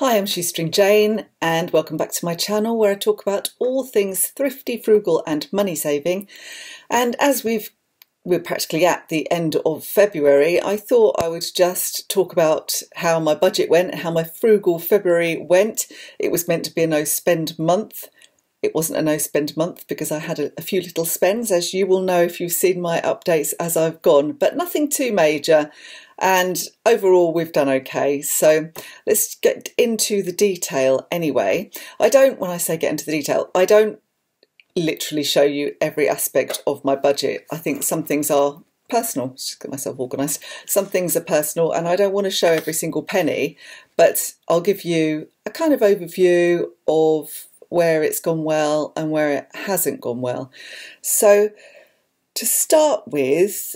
Hi, I'm Shoestring Jane and welcome back to my channel where I talk about all things thrifty, frugal and money saving. And as we're practically at the end of February, I thought I would just talk about how my budget went, how my frugal February went. It was meant to be a no spend month. It wasn't a no spend month because I had a few little spends, as you will know if you've seen my updates as I've gone, but nothing too major. And overall we've done okay. So let's get into the detail anyway. When I say get into the detail, I don't literally show you every aspect of my budget. I think some things are personal. Just get myself organised. Some things are personal and I don't want to show every single penny, but I'll give you a kind of overview of where it's gone well and where it hasn't gone well. So to start with,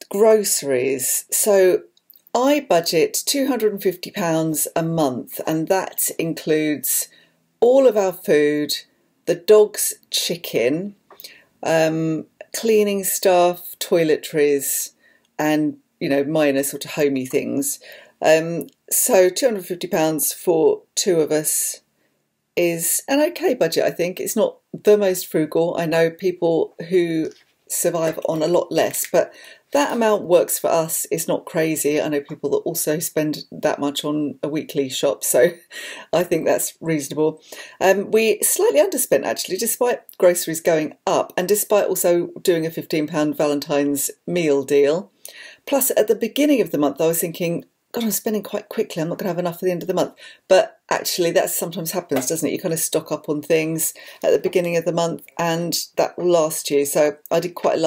groceries. So I budget £250 a month, and that includes all of our food, the dog's chicken, cleaning stuff, toiletries, and minor sort of homey things. So £250 for two of us is an okay budget, I think. It's not the most frugal. I know people who survive on a lot less, but that amount works for us. It's not crazy. I know people that also spend that much on a weekly shop, so I think that's reasonable. We slightly underspent actually, despite groceries going up and despite also doing a £15 Valentine's meal deal. Plus at the beginning of the month I was thinking, God, I'm spending quite quickly, I'm not going to have enough for the end of the month. But actually that sometimes happens, doesn't it? You kind of stock up on things at the beginning of the month and that will last you. So I did quite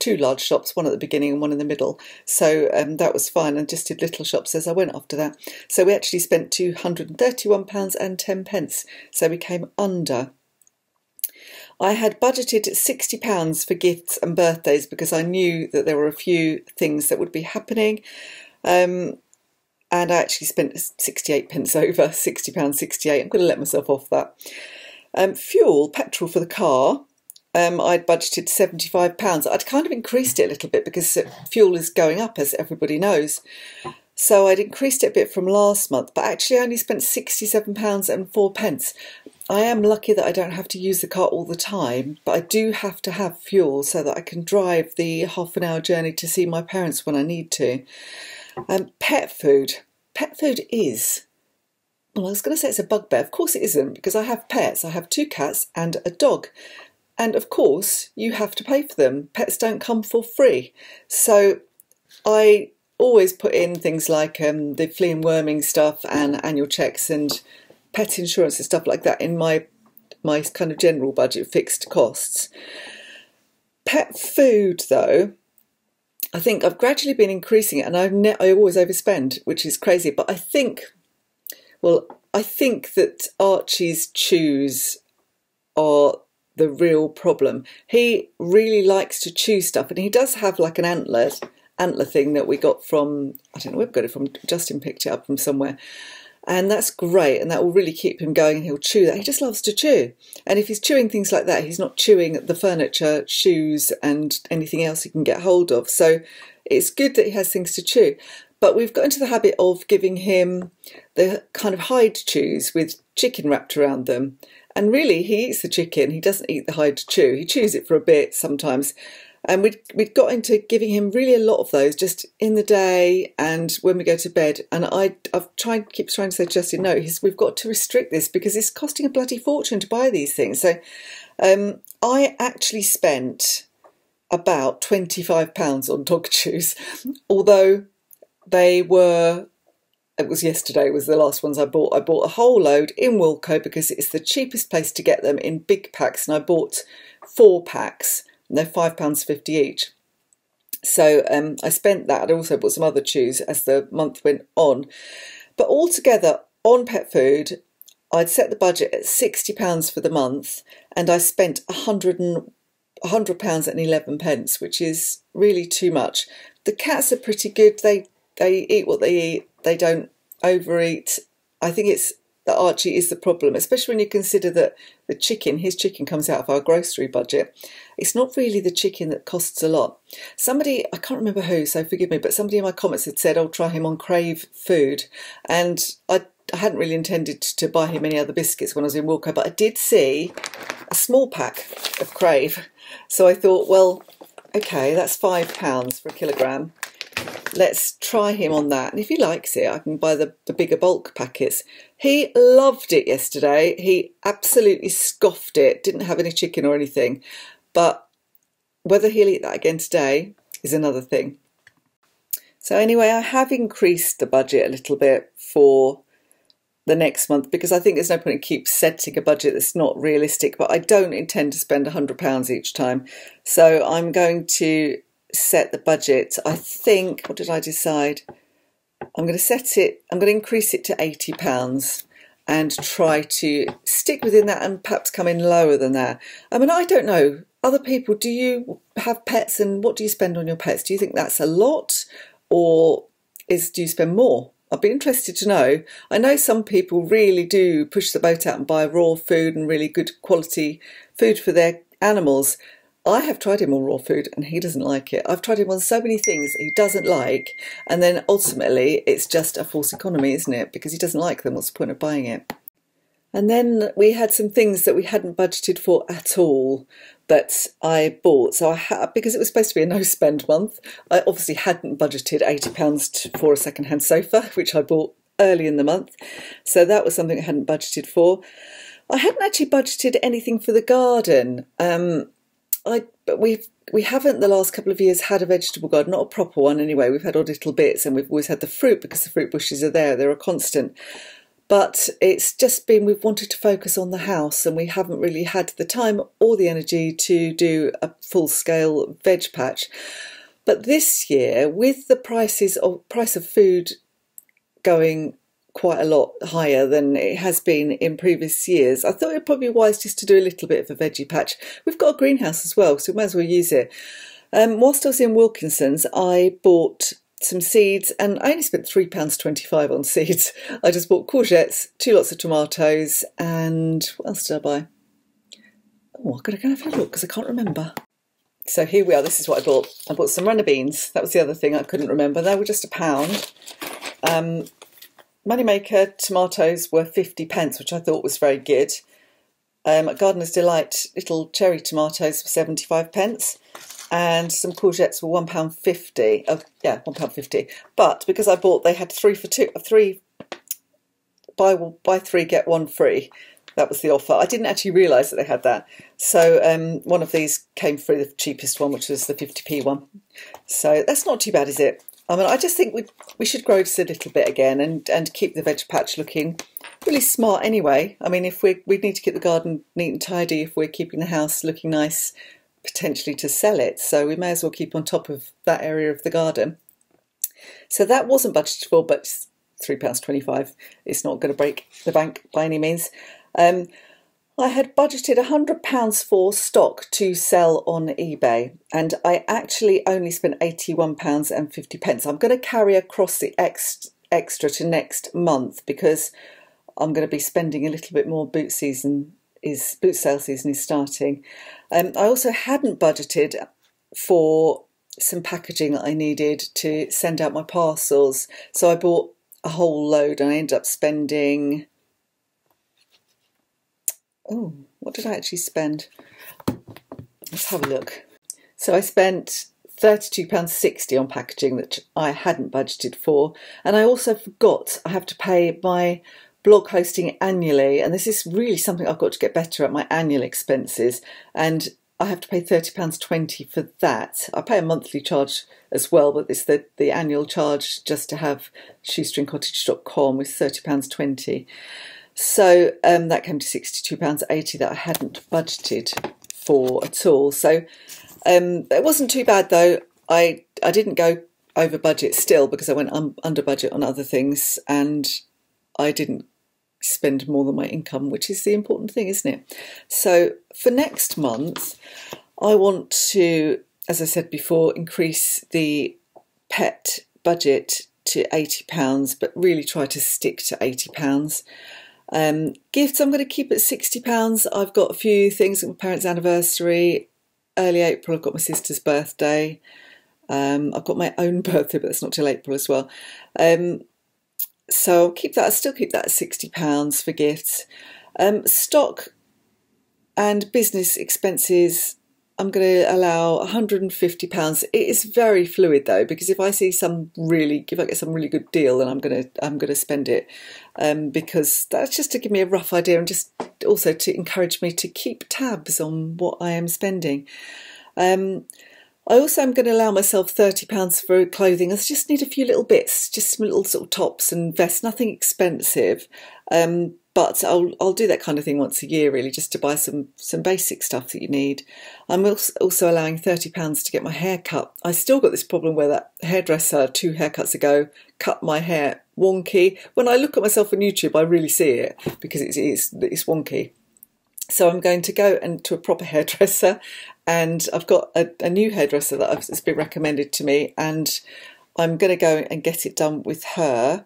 two large shops, one at the beginning and one in the middle. So that was fine, and just did little shops as I went after that. So we actually spent £231.10. So we came under. I had budgeted £60 for gifts and birthdays because I knew that there were a few things that would be happening. And I actually spent 68 pence over, £60.68. I'm going to let myself off that. Petrol for the car, I'd budgeted £75. I'd kind of increased it a little bit because fuel is going up, as everybody knows. So I'd increased it a bit from last month, but actually I only spent £67.04. I am lucky that I don't have to use the car all the time, but I do have to have fuel so that I can drive the half-an-hour journey to see my parents when I need to. Pet food. Pet food is, well, I was going to say it's a bugbear. Of course it isn't, because I have pets. I have 2 cats and a dog. And of course you have to pay for them. Pets don't come for free. So I always put in things like the flea and worming stuff and annual checks and pet insurance and stuff like that in my kind of general budget, fixed costs. Pet food though, I think I've gradually been increasing it, and I always overspend, which is crazy. But I think that Archie's chews are the real problem. He really likes to chew stuff, and he does have like an antler thing that we got from, I don't know where we got it from, Justin picked it up from somewhere. And that's great, and that will really keep him going, and he'll chew that. He just loves to chew. And if he's chewing things like that, he's not chewing the furniture, shoes and anything else he can get hold of. So it's good that he has things to chew. But we've got into the habit of giving him the kind of hide chews with chicken wrapped around them. And really, he eats the chicken. He doesn't eat the hide chew. He chews it for a bit sometimes. And we'd got into giving him really a lot of those just in the day and when we go to bed. And I've keep trying to say to Justin, no, we've got to restrict this because it's costing a bloody fortune to buy these things. So I actually spent about £25 on dog chews, although it was yesterday was the last ones I bought. I bought a whole load in Wilko because it's the cheapest place to get them in big packs, and I bought 4 packs. And they're £5.50 each. So I spent that. I also bought some other chews as the month went on. But altogether, on pet food, I'd set the budget at £60 for the month, and I spent £100.11, which is really too much. The cats are pretty good. They eat what they eat. They don't overeat. I think it's that Archie is the problem, especially when you consider that his chicken comes out of our grocery budget. It's not really the chicken that costs a lot. Somebody, I can't remember who, so forgive me, but somebody in my comments had said, "Oh, try him on Crave food," and I hadn't really intended to buy him any other biscuits when I was in Wilko, but I did see a small pack of Crave. So I thought, well, okay, that's £5 for a kilogram. Let's try him on that. And if he likes it, I can buy the bigger bulk packets. He loved it yesterday. He absolutely scoffed it. Didn't have any chicken or anything. But whether he'll eat that again today is another thing. So anyway, I have increased the budget a little bit for the next month because I think there's no point in keep setting a budget that's not realistic. But I don't intend to spend £100 each time. So I'm going to set the budget. I think, what did I decide? I'm going to increase it to £80 and try to stick within that and perhaps come in lower than that. I mean, I don't know. Other people, do you have pets and what do you spend on your pets? Do you think that's a lot or do you spend more? I'd be interested to know. I know some people really do push the boat out and buy raw food and really good quality food for their animals. I have tried him on raw food and he doesn't like it. I've tried him on so many things he doesn't like, and then ultimately it's just a false economy, isn't it? Because he doesn't like them, what's the point of buying it? And then we had some things that we hadn't budgeted for at all that I bought. So because it was supposed to be a no-spend month, I obviously hadn't budgeted £80 for a second-hand sofa, which I bought early in the month. So that was something I hadn't budgeted for. I hadn't actually budgeted anything for the garden. But we haven't the last couple of years had a vegetable garden, not a proper one anyway. We've had odd little bits, and we've always had the fruit because the fruit bushes are there. They're a constant. But it's just been we've wanted to focus on the house, and we haven't really had the time or the energy to do a full-scale veg patch. But this year, with the price of food going quite a lot higher than it has been in previous years, I thought it would probably be wise just to do a little bit of a veggie patch. We've got a greenhouse as well, so we might as well use it. Whilst I was in Wilkinson's, I bought some seeds, and I only spent £3.25 on seeds. I just bought courgettes, 2 lots of tomatoes, and what else did I buy? Oh, I've got to go and have a look because I can't remember. So here we are, this is what I bought. I bought some runner beans. That was the other thing I couldn't remember. They were just £1. Moneymaker tomatoes were 50p, which I thought was very good. Gardener's Delight little cherry tomatoes were 75p, and some courgettes were £1.50. Oh, yeah, £1.50. But because I bought, they had 3 for 2, buy 3 get 1 free. That was the offer. I didn't actually realise that they had that. So one of these came free, the cheapest one, which was the 50p one. So that's not too bad, is it? I mean, I just think we should grow just a little bit again and keep the veg patch looking really smart anyway. I mean, if we need to keep the garden neat and tidy if we're keeping the house looking nice, potentially to sell it. So we may as well keep on top of that area of the garden. So that wasn't budgeted for, but £3.25. It's not going to break the bank by any means. I had budgeted £100 for stock to sell on eBay, and I actually only spent £81.50. I'm going to carry across the extra to next month because I'm going to be spending a little bit more. Boot sale season is starting. I also hadn't budgeted for some packaging that I needed to send out my parcels, so I bought a whole load and I ended up spending... Oh, what did I actually spend? Let's have a look. So I spent £32.60 on packaging that I hadn't budgeted for. And I also forgot I have to pay my blog hosting annually. And this is really something I've got to get better at, my annual expenses. And I have to pay £30.20 for that. I pay a monthly charge as well, but it's the annual charge just to have shoestringcottage.com with £30.20. So that came to £62.80 that I hadn't budgeted for at all. So it wasn't too bad though. I didn't go over budget still because I went under budget on other things, and I didn't spend more than my income, which is the important thing, isn't it? So for next month, I want to, as I said before, increase the pet budget to £80, but really try to stick to £80. Gifts I'm going to keep at £60. I've got a few things. My parents' anniversary, early April I've got my sister's birthday. I've got my own birthday, but that's not till April as well. So I'll still keep that at £60 for gifts. Stock and business expenses, I'm going to allow £150. It is very fluid though, because if I get some really good deal, then I'm going to spend it, because that's just to give me a rough idea and just also to encourage me to keep tabs on what I am spending. I also am going to allow myself £30 for clothing. I just need a few little bits, just some little sort of tops and vests, nothing expensive. But I'll do that kind of thing once a year, really, just to buy some basic stuff that you need. I'm also allowing £30 to get my hair cut. I still got this problem where that hairdresser 2 haircuts ago cut my hair wonky. When I look at myself on YouTube, I really see it because it's wonky. So I'm going to go to a proper hairdresser, and I've got a new hairdresser that's been recommended to me, and I'm going to go and get it done with her.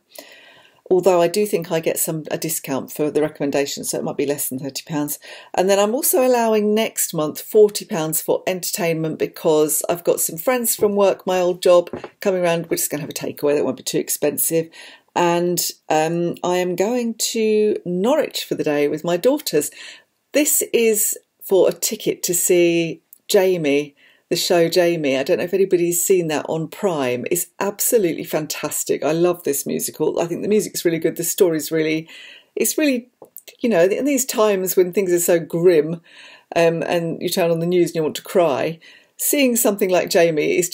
Although I do think I get a discount for the recommendation, so it might be less than £30. And then I'm also allowing next month £40 for entertainment, because I've got some friends from work, my old job, coming around. We're just going to have a takeaway that won't be too expensive. And I am going to Norwich for the day with my daughters. This is for a ticket to see Jamie, the show Jamie. I don't know if anybody's seen that on Prime. It's absolutely fantastic. I love this musical. I think the music's really good. The story's it's really, in these times when things are so grim, and you turn on the news and you want to cry, seeing something like Jamie is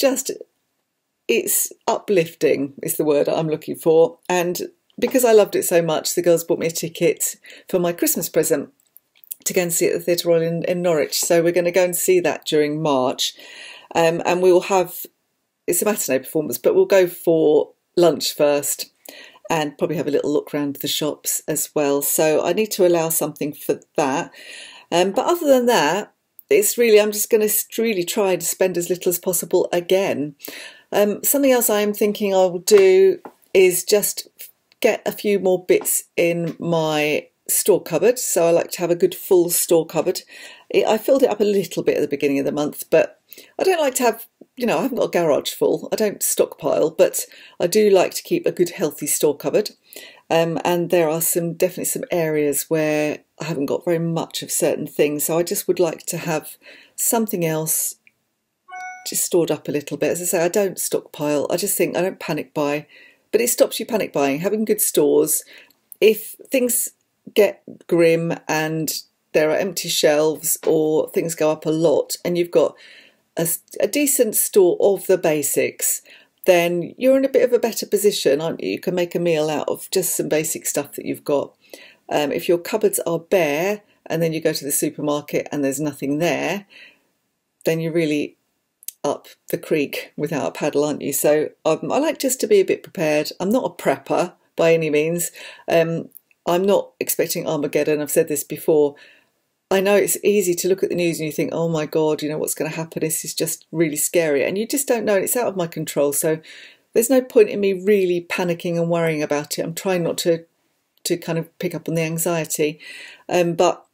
it's uplifting is the word I'm looking for. And because I loved it so much, the girls bought me a ticket for my Christmas present to go and see it at the Theatre Royal in Norwich. So we're going to go and see that during March. And we will it's a matinee performance, but we'll go for lunch first and probably have a little look around the shops as well. So I need to allow something for that. But other than that, I'm just going to really try to spend as little as possible again. Something else I am thinking I will do is just get a few more bits in my store cupboard. So I like to have a good full store cupboard. I filled it up a little bit at the beginning of the month, but I don't like to have, I haven't got a garage full. I don't stockpile, but I do like to keep a good healthy store cupboard. And there are definitely some areas where I haven't got very much of certain things. So I just would like to have something else just stored up a little bit. As I say, I don't stockpile. I just think I don't panic buy, but it stops you panic buying. Having good stores, if things get grim and there are empty shelves or things go up a lot and you've got a decent store of the basics, then you're in a bit of a better position, aren't you? You can make a meal out of just some basic stuff that you've got. If your cupboards are bare and then you go to the supermarket and there's nothing there, then you're really up the creek without a paddle, aren't you? So I like just to be a bit prepared. I'm not a prepper by any means. I'm not expecting Armageddon. I've said this before. I know it's easy to look at the news and you think, oh my God, what's going to happen? This is just really scary. And you just don't know. It's out of my control. So there's no point in me really panicking and worrying about it. I'm trying not to kind of pick up on the anxiety. But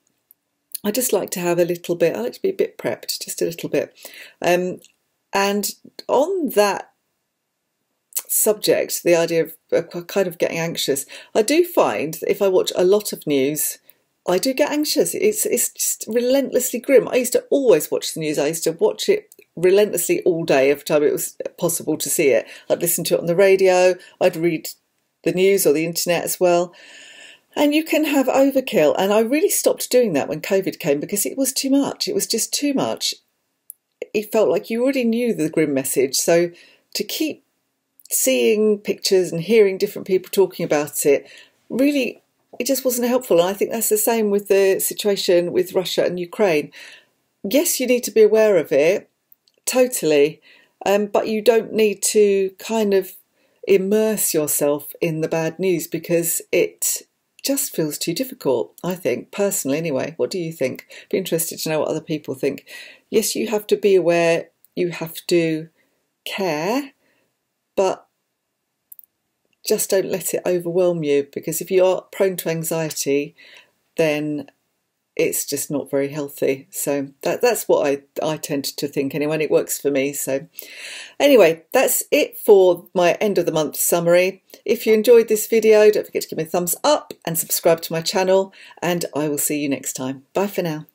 I just like to have a little bit. I like to be a bit prepped, just a little bit. And on that subject, the idea of kind of getting anxious, I do find that if I watch a lot of news, I do get anxious. It's just relentlessly grim. I used to always watch the news. I used to watch it relentlessly all day every time it was possible to see it. I'd listen to it on the radio, I'd read the news or the internet as well. And you can have overkill. And I really stopped doing that when COVID came because it was too much. It was just too much. It felt like you already knew the grim message. So to keep seeing pictures and hearing different people talking about it, really, it just wasn't helpful. And I think that's the same with the situation with Russia and Ukraine. Yes, you need to be aware of it, totally, but you don't need to kind of immerse yourself in the bad news because it just feels too difficult, I think, personally anyway. What do you think? Be interested to know what other people think. Yes, you have to be aware, you have to care, but just don't let it overwhelm you, because if you are prone to anxiety, then it's just not very healthy. So that's what I tend to think anyway, and it works for me. So anyway, that's it for my end of the month summary. If you enjoyed this video, don't forget to give me a thumbs up and subscribe to my channel, and I will see you next time. Bye for now.